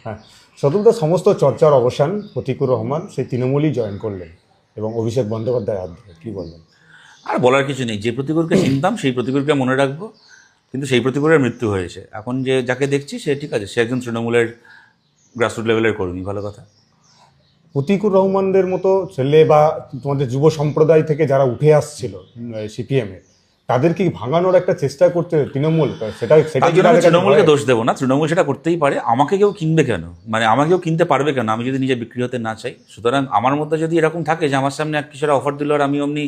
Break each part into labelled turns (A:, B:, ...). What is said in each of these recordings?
A: হ্যাঁ, সতুলতা সমস্ত চর্চার অবসান, প্রতিকুর রহমান সেই তৃণমূলই জয়েন করলেন এবং অভিষেক বন্দ্যোপাধ্যায় হাত ধরে কী বললেন?
B: আর বলার কিছু নেই, যে প্রতিকূলকে চিনতাম সেই প্রতিকূলকে মনে রাখবো, কিন্তু সেই প্রতিকূলের মৃত্যু হয়েছে। এখন যে যাকে দেখছি সে ঠিক আছে, সে একজন তৃণমূলের গ্রাসরুট লেভেলের কর্মী, ভালো কথা।
A: প্রতিকুর রহমানদের মতো ছেলে বা তোমাদের যুব সম্প্রদায় থেকে যারা উঠে আসছিল সিপিএমে, তাদেরকে ভাঙানোর একটা চেষ্টা করতে তৃণমূল, সেটা
B: তার জন্য আমি তৃণমূলকে দোষ দেবো না, তৃণমূল সেটা করতেই পারে। আমাকে কেউ কিনবে কেন, মানে আমাকেও কিনতে পারবে কেন আমি যদি নিজে বিক্রি হতে না চাই? সুতরাং আমার মধ্যে যদি এরকম থাকে যে আমার সামনে এক কিছুটা অফার দিল আর আমি অমনি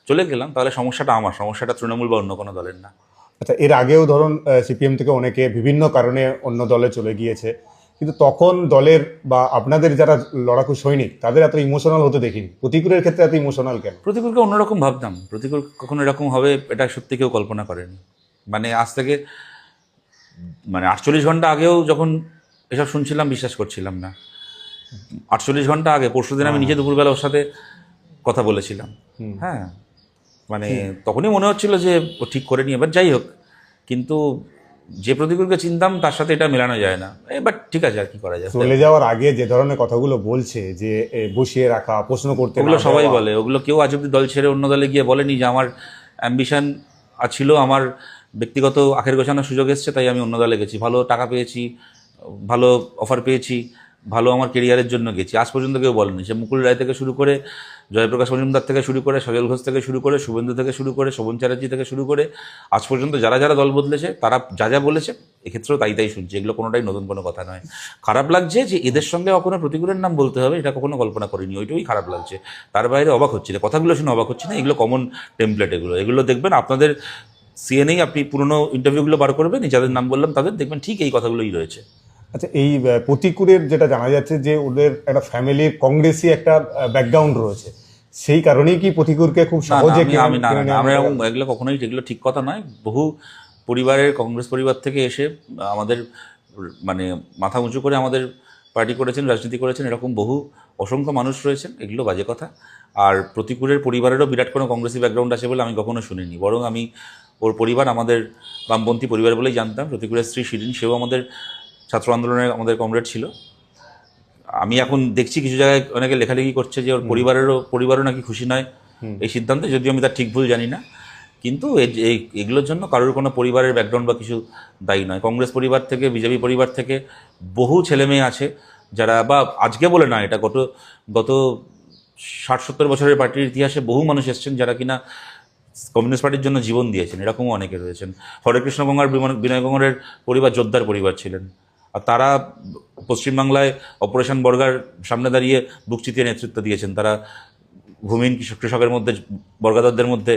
B: চলে গেলাম, তাহলে সমস্যাটা আমার, সমস্যাটা তৃণমূল বা অন্য কোনো দলের না।
A: আচ্ছা, এর আগেও ধরুন সিপিএম থেকে অনেকে বিভিন্ন কারণে অন্য দলে চলে গিয়েছে, কিন্তু তখন দলের বা আপনাদের যারা লড়াকু সৈনিক তাদের এত ইমোশনাল হতে দেখিনি। প্রতিকুরের ক্ষেত্রে এত ইমোশনাল কেন?
B: প্রতিকূলকে অন্যরকম ভাবতাম, প্রতিকূল কখনো এরকম হবে এটা সত্যি কেউ কল্পনা করেনি। মানে আজ থেকে 48 ঘন্টা আগেও যখন এসব শুনছিলাম বিশ্বাস করছিলাম না। 48 ঘন্টা আগে, পরশুদিন আমি নিজে দুপুরবেলা ওর সাথে কথা বলেছিলাম। হ্যাঁ, মানে তখনই মনে হচ্ছিল যে ও ঠিক করে নিয়ে, এবার যাই হোক। কিন্তু যে প্রতিকূলকে চিনতাম তার সাথে এটা মেলানো যায় না। এবার ঠিক আছে, আর কি করা যায়।
A: চলে যাওয়ার আগে যে ধরনের কথাগুলো বলছে যে বসিয়ে রাখা, প্রশ্ন করতে
B: ওগুলো
A: না
B: সবাই
A: দেওয়া,
B: বলে, ওগুলো কেউ আজ অব্দি দল ছেড়ে অন্য দলে গিয়ে বলেনি যে আমার অ্যাম্বিশন ছিল, আমার ব্যক্তিগত আখের গোছানোর সুযোগ এসছে তাই আমি অন্য দলে গেছি, ভালো টাকা পেয়েছি, ভালো অফার পেয়েছি, ভালো আমার কেরিয়ারের জন্য গেছি। আজ পর্যন্ত কেউ বলেনি। সে মুকুল রায় থেকে শুরু করে, জয়প্রকাশ মজুমদার থেকে শুরু করে, সজল ঘোষ থেকে শুরু করে, শুভেন্দু থেকে শুরু করে, শোভন চ্যাটার্জি থেকে শুরু করে, আজ পর্যন্ত যারা যারা দল বদলেছে তারা যা যা বলেছে এক্ষেত্রেও তাই তাই শুনছি। এগুলো কোনোটাই নতুন কোনো কথা নয়। খারাপ লাগছে যে এদের সঙ্গে কখনো প্রতিকূলের নাম বলতে হবে, এটা কখনো কল্পনা করিনি, ওইটাই খারাপ লাগছে। তার বাইরে অবাক হচ্ছি না, কথাগুলো শুনে অবাক হচ্ছি না। এগুলো কমন টেমপ্লেট, এগুলো দেখবেন আপনাদের সিএনএই, আপনি পুরনো ইন্টারভিউগুলো বার করবেন, যাদের নাম বললাম তাদের দেখবেন ঠিক এই কথাগুলোই রয়েছে।
A: আচ্ছা, এই প্রতিকুরের যেটা জানা যাচ্ছে যে ওদের একটা ফ্যামিলির কংগ্রেসি একটা ব্যাকগ্রাউন্ড রয়েছে, সেই কারণেই কি প্রতিকুরকে খুব
B: না না,
A: সহজে
B: আমি না না না, আমরা এরকম এগুলো কখনোই, এগুলো ঠিক কথা নয়। বহু পরিবারের, কংগ্রেস পরিবার থেকে এসে আমাদের মানে মাথা উঁচু করে আমাদের পার্টি করেছেন, রাজনীতি করেছেন, এরকম বহু অসংখ্য মানুষ রয়েছেন, এগুলো বাজে কথা। আর প্রতিকূলের পরিবারেরও বিরাট কোনো কংগ্রেসি ব্যাকগ্রাউন্ড আছে বলে আমি কখনো শুনিনি। বরং আমি ওর পরিবার আমাদের বামপন্থী পরিবার বলেই জানতাম। প্রতিকূলের স্ত্রী শিরিন, সেও আমাদের ছাত্র আন্দোলনের আমাদের কমরেড ছিল। আমি এখন দেখছি কিছু জায়গায় অনেকে লেখালেখি করছে যে ওর পরিবারও নাকি খুশি নয় এই সিদ্ধান্তে, যদিও আমি তার ঠিক ভুল জানি না। কিন্তু এগুলোর জন্য কারোর কোনো পরিবারের ব্যাকগ্রাউন্ড বা কিছু দায়ী নয়। কংগ্রেস পরিবার থেকে, বিজেপি পরিবার থেকে বহু ছেলে মেয়ে আছে যারা, বা আজকে বলে না, এটা গত 60-70 বছরের পার্টির ইতিহাসে বহু মানুষ এসেছেন যারা কিনা কমিউনিস্ট পার্টির জন্য জীবন দিয়েছেন, এরকমও অনেকে রয়েছেন। হরেকৃষ্ণ গঙ্গার, বিনয় গঙ্গারের পরিবার যোদ্ধার পরিবার ছিলেন, আর তারা পশ্চিমবাংলায় অপারেশন বর্গার সামনে দাঁড়িয়ে বুক চিতিয়ে নেতৃত্ব দিয়েছেন। তারা ভূমিহীন কৃষকের মধ্যে, বর্গাদারদের মধ্যে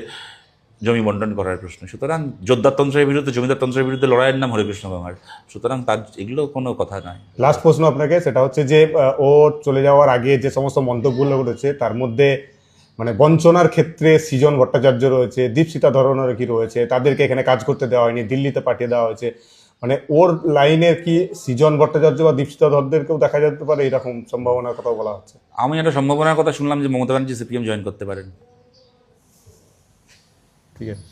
B: জমি বন্টন করার প্রশ্ন। সুতরাং যোদ্ধাতন্ত্রের বিরুদ্ধে, জমিদারতন্ত্রের বিরুদ্ধে লড়াইয়ের নাম হরেকৃষ্ণ গঙ্গার। সুতরাং তার এগুলো কোনো কথা নয়।
A: লাস্ট প্রশ্ন আপনাকে, সেটা হচ্ছে যে ও চলে যাওয়ার আগে যে সমস্ত মন্তব্যগুলো রয়েছে তার মধ্যে মানে বঞ্চনার ক্ষেত্রে সৃজন ভট্টাচার্য রয়েছে, দীপশিতা ধরনের কি রয়েছে, তাদেরকে এখানে কাজ করতে দেওয়া হয়নি, দিল্লিতে পাঠিয়ে দেওয়া হয়েছে, মানে ওর লাইনের কি সৃজন ভট্টাচার্য বা দীপশিতা ধরদেরকেও দেখা যেতে পারে, এরকম সম্ভাবনার কথা বলা হচ্ছে?
B: আমি একটা সম্ভাবনার কথা শুনলাম যে মমতা ব্যানার্জি সিপিএম জয়েন করতে পারেন।
A: ঠিক আছে।